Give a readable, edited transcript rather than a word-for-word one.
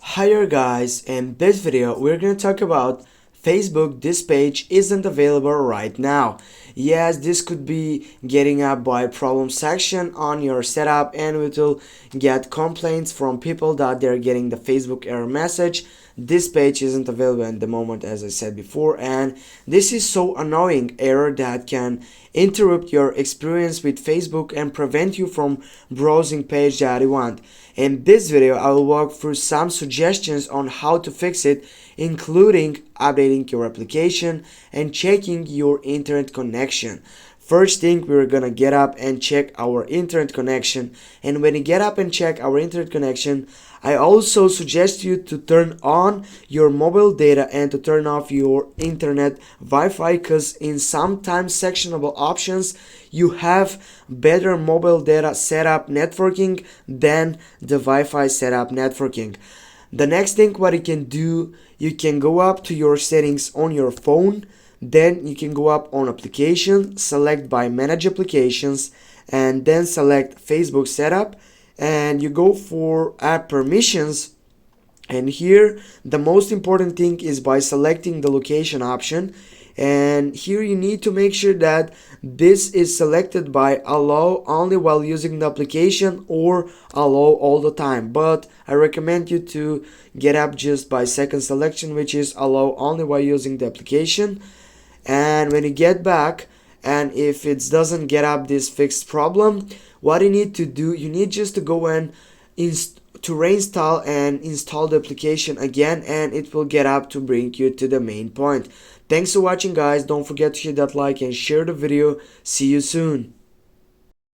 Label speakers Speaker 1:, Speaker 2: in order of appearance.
Speaker 1: Hiya guys, in this video we're going to talk about Facebook. This page isn't available right now. Yes, this could be getting up by problem section on your setup, and it will get complaints from people that they're getting the Facebook error message. This page isn't available at the moment, as I said before, and this is so annoying error that can interrupt your experience with Facebook and prevent you from browsing page that you want. In this video I will walk through some suggestions on how to fix it, including updating your application and checking your internet connection. First thing, we're gonna get up and check our internet connection, and when you get up and check our internet connection, I also suggest you to turn on your mobile data and to turn off your internet Wi-Fi, because in sometimes sectionable options you have better mobile data setup networking than the Wi-Fi setup networking. The next thing what you can do, you can go up to your settings on your phone, then you can go up on application, select by manage applications, and then select Facebook setup, and you go for app permissions. And here the most important thing is by selecting the location option, and here you need to make sure that this is selected by allow only while using the application or allow all the time, but I recommend you to get up just by second selection, which is allow only while using the application. And when you get back, and if it doesn't get up this fixed problem, what you need to do, you need just to go and to reinstall and install the application again, and it will get up to bring you to the main point. Thanks for watching guys. Don't forget to hit that like and share the video. See you soon.